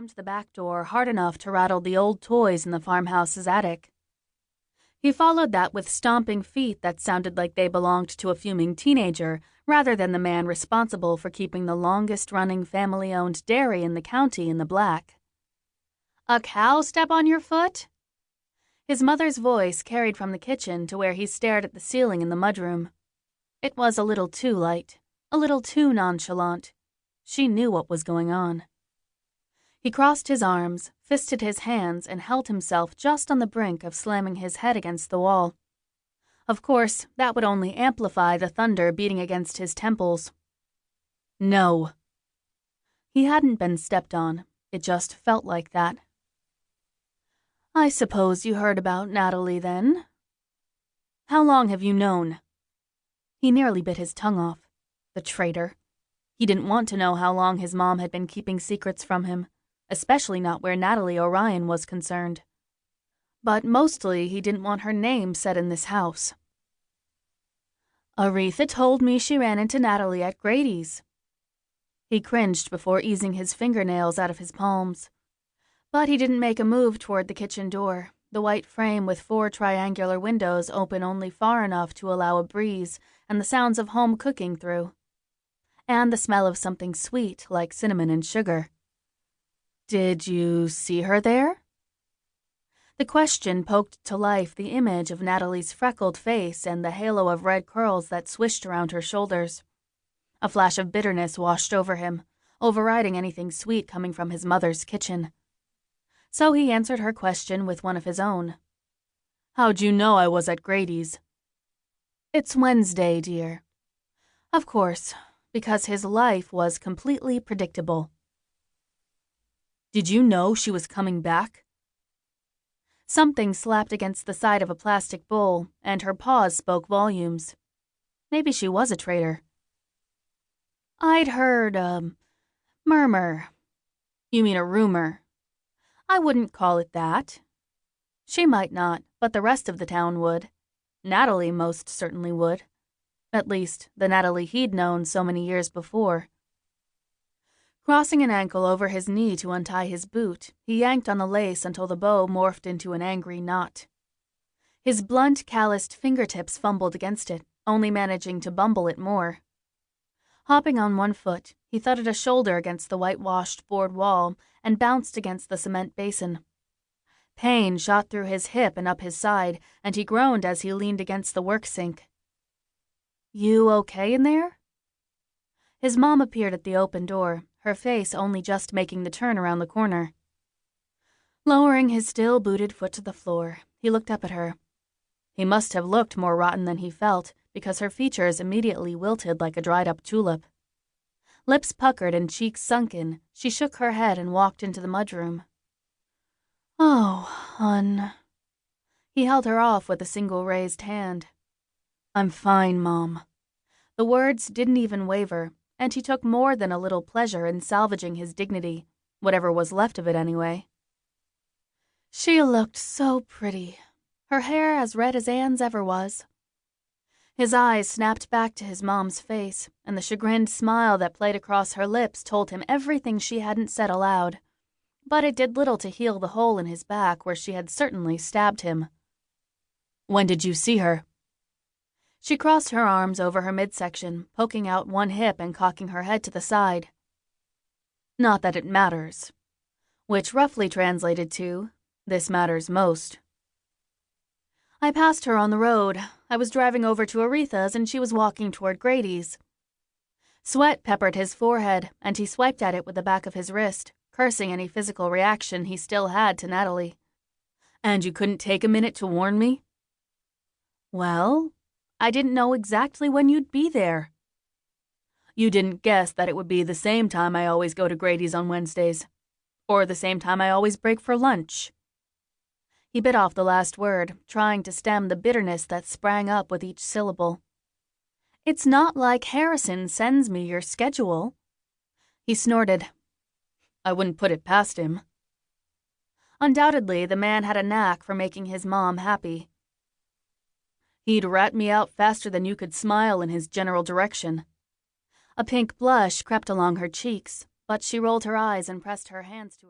slammed the back door hard enough to rattle the old toys in the farmhouse's attic. He followed that with stomping feet that sounded like they belonged to a fuming teenager rather than the man responsible for keeping the longest-running family-owned dairy in the county in the black. "A cow step on your foot?" His mother's voice carried from the kitchen to where he stared at the ceiling in the mudroom. It was a little too light, a little too nonchalant. She knew what was going on. He crossed his arms, fisted his hands, and held himself just on the brink of slamming his head against the wall. Of course, that would only amplify the thunder beating against his temples. No. He hadn't been stepped on. It just felt like that. "I suppose you heard about Natalie, then? How long have you known?" He nearly bit his tongue off. The traitor. He didn't want to know how long his mom had been keeping secrets from him, especially not where Natalie O'Ryan was concerned. But mostly he didn't want her name said in this house. "Aretha told me she ran into Natalie at Grady's." He cringed before easing his fingernails out of his palms. But he didn't make a move toward the kitchen door, the white frame with 4 triangular windows open only far enough to allow a breeze and the sounds of home cooking through, and the smell of something sweet like cinnamon and sugar. "Did you see her there?" The question poked to life the image of Natalie's freckled face and the halo of red curls that swished around her shoulders. A flash of bitterness washed over him, overriding anything sweet coming from his mother's kitchen. So he answered her question with one of his own. "How'd you know I was at Grady's?" "It's Wednesday, dear." Of course, because his life was completely predictable. "Did you know she was coming back?" Something slapped against the side of a plastic bowl, and her pause spoke volumes. Maybe she was a traitor. "I'd heard a murmur." "You mean a rumor?" "I wouldn't call it that." She might not, but the rest of the town would. Natalie most certainly would. At least, the Natalie he'd known so many years before. Crossing an ankle over his knee to untie his boot, he yanked on the lace until the bow morphed into an angry knot. His blunt, calloused fingertips fumbled against it, only managing to bumble it more. Hopping on one foot, he thudded a shoulder against the whitewashed board wall and bounced against the cement basin. Pain shot through his hip and up his side, and he groaned as he leaned against the work sink. "You okay in there?" His mom appeared at the open door, her face only just making the turn around the corner. Lowering his still booted foot to the floor, he looked up at her. He must have looked more rotten than he felt, because her features immediately wilted like a dried-up tulip. Lips puckered and cheeks sunken, she shook her head and walked into the mudroom. "Oh, hon." He held her off with a single raised hand. "I'm fine, Mom." The words didn't even waver, and he took more than a little pleasure in salvaging his dignity, whatever was left of it anyway. She looked so pretty, her hair as red as Anne's ever was. His eyes snapped back to his mom's face, and the chagrined smile that played across her lips told him everything she hadn't said aloud. But it did little to heal the hole in his back where she had certainly stabbed him. "When did you see her?" She crossed her arms over her midsection, poking out one hip and cocking her head to the side. "Not that it matters." Which roughly translated to, "This matters most." "I passed her on the road. I was driving over to Aretha's and she was walking toward Grady's." Sweat peppered his forehead, and he swiped at it with the back of his wrist, cursing any physical reaction he still had to Natalie. "And you couldn't take a minute to warn me?" "Well, I didn't know exactly when you'd be there." "You didn't guess that it would be the same time I always go to Grady's on Wednesdays? Or the same time I always break for lunch?" He bit off the last word, trying to stem the bitterness that sprang up with each syllable. "It's not like Harrison sends me your schedule." He snorted. "I wouldn't put it past him." Undoubtedly, the man had a knack for making his mom happy. "He'd rat me out faster than you could smile in his general direction." A pink blush crept along her cheeks, but she rolled her eyes and pressed her hands to her.